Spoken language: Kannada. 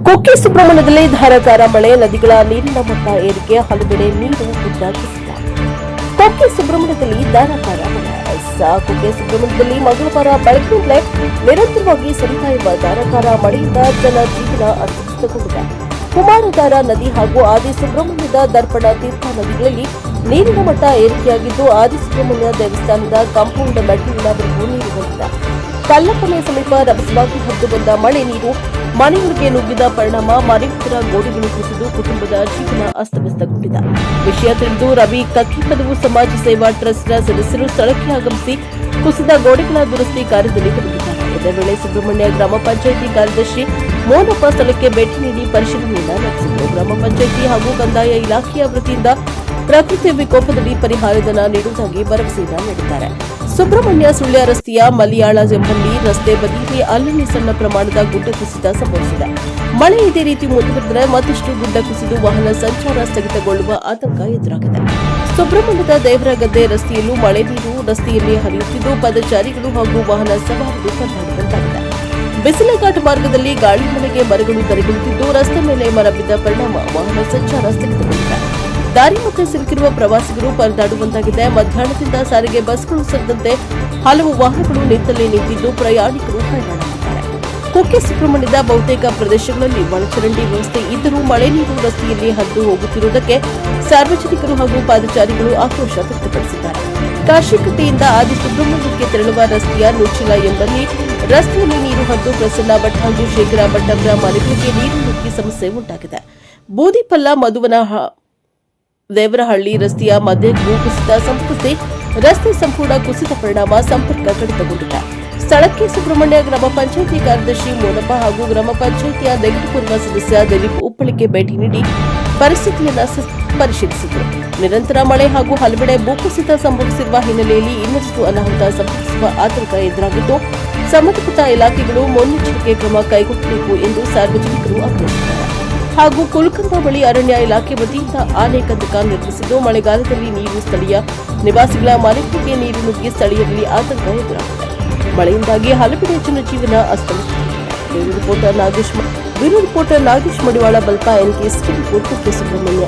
ಕುಕ್ಕೆ ಸುಬ್ರಹ್ಮಣ್ಯದಲ್ಲಿ ಧಾರಾಕಾರ ಮಳೆ, ನದಿಗಳ ನೀರಿನ ಮಟ್ಟ ಏರಿಕೆ, ಹಲವೆಡೆ ನೀರು ಕುಸಿತ. ಕುಕ್ಕೆ ಸುಬ್ರಹ್ಮಣ್ಯದಲ್ಲಿ ಧಾರಾಕಾರ ಮಳೆ. ಕುಕ್ಕೆ ಸುಬ್ರಹ್ಮಣ್ಯದಲ್ಲಿ ಮಂಗಳವಾರ ಬೆಳಗ್ಗಿನಿಂದಲೇ ನಿರಂತರವಾಗಿ ಸುರಿತಾ ಇರುವ ಧಾರಾಕಾರ ಮಳೆಯಿಂದ ಜನಜೀವನ ಅಸ್ತವ್ಯಸ್ತಗೊಂಡಿದೆ. ಕುಮಾರಧಾರಾ ನದಿ ಹಾಗೂ ಆದಿಸುಬ್ರಹ್ಮಣ್ಯದ ದರ್ಪಣ ತೀರ್ಥ ನದಿಗಳಲ್ಲಿ ನೀರಿನ ಮಟ್ಟ ಏರಿಕೆಯಾಗಿದ್ದು, ಆದಿಸುಬ್ರಹ್ಮಣ್ಯ ದೇವಸ್ಥಾನದ ಕಾಂಪೌಂಡ್ ಮೆಟ್ಟಿಲಿನವರೆಗೂ ನೀರು ಬಂದಿದೆ. ಕಲ್ಲಪ್ಪನೆ ಸಮೀಪ ರಭಸವಾಗಿ ಹರಿದು ಬಂದ ಮಳೆ ನೀರು ಮನೆಯೊಳಗೆ ನುಗ್ಗಿದ ಪರಿಣಾಮ ಮನೆಯೊಂದರ ಗೋಡೆಗಳು ಕುಸಿದು ಕುಟುಂಬದ ಜೀವನ ಅಸ್ತವ್ಯಸ್ತಗೊಂಡಿದೆ. ವಿಷಯ ತಿಳಿದು ರವಿ ಕಕ್ಕಿಪದವು ಸಮಾಜ ಸೇವಾ ಟ್ರಸ್ಟ್ನ ಸದಸ್ಯರು ಸ್ಥಳಕ್ಕೆ ಆಗಮಿಸಿ ಕುಸಿದ ಗೋಡೆಗಳ ದುರಸ್ತಿ ಕಾರ್ಯದಲ್ಲಿ ತೊಡಗಿದ್ದಾರೆ. ಇದೇ ವೇಳೆ ಸುಬ್ರಹ್ಮಣ್ಯ ಗ್ರಾಮ ಪಂಚಾಯಿತಿ ಕಾರ್ಯದರ್ಶಿ ಮೋನಪ್ಪ ಸ್ಥಳಕ್ಕೆ ಭೇಟಿ ನೀಡಿ ಪರಿಶೀಲನೆಯನ್ನು ನಡೆಸಿದರು. ಗ್ರಾಮ ಪಂಚಾಯಿತಿ ಹಾಗೂ ಕಂದಾಯ ಇಲಾಖೆಯ ವತಿಯಿಂದ ಪ್ರಕೃತಿ ವಿಕೋಪದಲ್ಲಿ ಪರಿಹಾರಧನ ನೀಡುವುದಾಗಿ ಭರವಸೆಯನ್ನು ನೀಡಿದ್ದಾರೆ. ಸುಬ್ರಹ್ಮಣ್ಯ ಸುಳ್ಯ ರಸ್ತೆಯ ಮಲಿಯಾಳ ಎಂಬಲ್ಲಿ ರಸ್ತೆ ಬದಿಯಲ್ಲಿ ಅಲ್ಲಲ್ಲಿ ಸಣ್ಣ ಪ್ರಮಾಣದ ಗುಡ್ಡ ಕುಸಿತ ಸಂಭವಿಸಿದೆ. ಮಳೆ ಇದೇ ರೀತಿ ಮುಂದುವರೆದರೆ ಮತ್ತಷ್ಟು ಗುಡ್ಡ ಕುಸಿದು ವಾಹನ ಸಂಚಾರ ಸ್ಥಗಿತಗೊಳ್ಳುವ ಆತಂಕ ಎದುರಾಗಿದೆ. ಸುಬ್ರಹ್ಮಣ್ಯದ ದೇವರಗದ್ದೆ ರಸ್ತೆಯಲ್ಲೂ ಮಳೆ ನೀರು ರಸ್ತೆಯಲ್ಲಿ ಹರಿಯುತ್ತಿದ್ದು, ಪದಚಾರಿಗಳು ಹಾಗೂ ವಾಹನ ಸವಾರರು ಪರದಾಡುವಂತಾಗಿದೆ. ಬಿಸಿಲಘಾಟ್ ಮಾರ್ಗದಲ್ಲಿ ಗಾಳಿ ಮಳೆಗೆ ಮರಗಳು ಧರೆಗುತ್ತಿದ್ದು, ರಸ್ತೆ ಮೇಲೆ ಮರ ಬಿದ್ದ ಪರಿಣಾಮ ವಾಹನ ಸಂಚಾರ ಸ್ಥಗಿತಗೊಂಡಿದೆ. ದಾರಿ ಮಧ್ಯೆ ಸಿಲುಕಿರುವ ಪ್ರವಾಸಿಗರು ಪರದಾಡುವಂತಾಗಿದೆ. ಮಧ್ಯಾಹ್ನದಿಂದ ಸಾರಿಗೆ ಬಸ್ಗಳು ಸೇರಿದಂತೆ ಹಲವು ವಾಹನಗಳು ನಿಂತಲ್ಲೇ ನಿಂತಿದ್ದು, ಪ್ರಯಾಣಿಕರು ಹೈರಾಣಾಗಿದ್ದಾರೆ. ಕುಕ್ಕೆ ಸುಬ್ರಹ್ಮಣ್ಯದ ಬಹುತೇಕ ಪ್ರದೇಶಗಳಲ್ಲಿ ಒಳಚರಂಡಿ ವ್ಯವಸ್ಥೆ ಇದ್ದರೂ ಮಳೆ ನೀರು ರಸ್ತೆಯಲ್ಲಿ ಹರಿದು ಹೋಗುತ್ತಿರುವುದಕ್ಕೆ ಸಾರ್ವಜನಿಕರು ಹಾಗೂ ಪಾದಚಾರಿಗಳು ಆಕ್ರೋಶ ವ್ಯಕ್ತಪಡಿಸಿದ್ದಾರೆ. ಕಾಶಿಕಟ್ಟೆಯಿಂದ ಆದಿಸುಬ್ರಹ್ಮಣ್ಯಕ್ಕೆ ತೆರಳುವ ರಸ್ತೆಯ ನುಚ್ಚಿಲ ಎಂಬಲ್ಲಿ ರಸ್ತೆಯಲ್ಲಿ ನೀರು ಹರಿದು ಪ್ರಸನ್ನ ಭಟ್ ಹಾಗೂ ಶೇಖರ ಭಟ್ ಅವರ ಮನೆಗಳಿಗೆ ನೀರು ನುಗ್ಗಿ ಸಮಸ್ಯೆ ಉಂಟಾಗಿದೆ. ಬೂದಿಪಲ್ಲ ಮಧುವನ ದೇವರಹಳ್ಳಿ ರಸ್ತೆಯ ಮಧ್ಯೆ ಭೂಕುಸಿತ ಸಂಭವಿಸಿ ರಸ್ತೆ ಸಂಪೂರ್ಣ ಕುಸಿದ ಪರಿಣಾಮ ಸಂಪರ್ಕ ಕಡಿತಗೊಂಡಿದೆ. ಸ್ಥಳಕ್ಕೆ ಸುಬ್ರಹ್ಮಣ್ಯ ಗ್ರಾಮ ಪಂಚಾಯಿತಿ ಕಾರ್ಯದರ್ಶಿ ಮೋನಪ್ಪ ಹಾಗೂ ಗ್ರಾಮ ಪಂಚಾಯಿತಿಯ ನೆಗೆಟಿಪೂರ್ವ ಸದಸ್ಯ ದಿಲೀಪ್ ಉಪ್ಪಳಿಗೆ ಭೇಟಿ ನೀಡಿ ಪರಿಸ್ಥಿತಿಯನ್ನು ಪರಿಶೀಲಿಸಿದರು. ನಿರಂತರ ಮಳೆ ಹಾಗೂ ಹಲವೆಡೆ ಭೂಕುಸಿತ ಸಂಭವಿಸಿರುವ ಹಿನ್ನೆಲೆಯಲ್ಲಿ ಇನ್ನಷ್ಟು ಅನಾಹುತ ಸಂಭವಿಸುವ ಆತಂಕ ಎದುರಾಗಿದ್ದು, ಸಂಬಂಧಪಟ್ಟ ಇಲಾಖೆಗಳು ಮುನ್ನೆಚ್ಚರಿಕೆ ಕ್ರಮ ಕೈಗೊಳ್ಳಬೇಕು ಎಂದು ಸಾರ್ವಜನಿಕರು ಆಗ್ರಹಿಸಿದ್ದಾರೆ. ಹಾಗೂ ಕುಲ್ಕಂದ ಬಳಿ ಅರಣ್ಯ ಇಲಾಖೆ ವತಿಯಿಂದ ಆನೆ ಕಂದಕ ನಿರ್ಮಿಸಿದ್ದು, ಮಳೆಗಾಲದಲ್ಲಿ ನೀರು ಸ್ಥಳೀಯ ನಿವಾಸಿಗಳ ಮನೆಗಳಿಗೆ ನೀರು ನುಗ್ಗಿ ಸ್ಥಳೀಯರಲ್ಲಿ ಆತಂಕ ಎದುರಾಗಿದೆ. ಮಳೆಯಿಂದಾಗಿ ಹಲವೆಡೆ ಜನಜೀವನ ಅಸ್ತವ್ಯಸ್ತಗೊಂಡಿದೆ. ಬ್ಯೂರೋ ರಿಪೋರ್ಟರ್ ನಾಗೇಶ್ ಮಡಿವಾಳ, ಬಲ್ಪ, NK, ಕುಕ್ಕೆ ಸುಬ್ರಹ್ಮಣ್ಯ.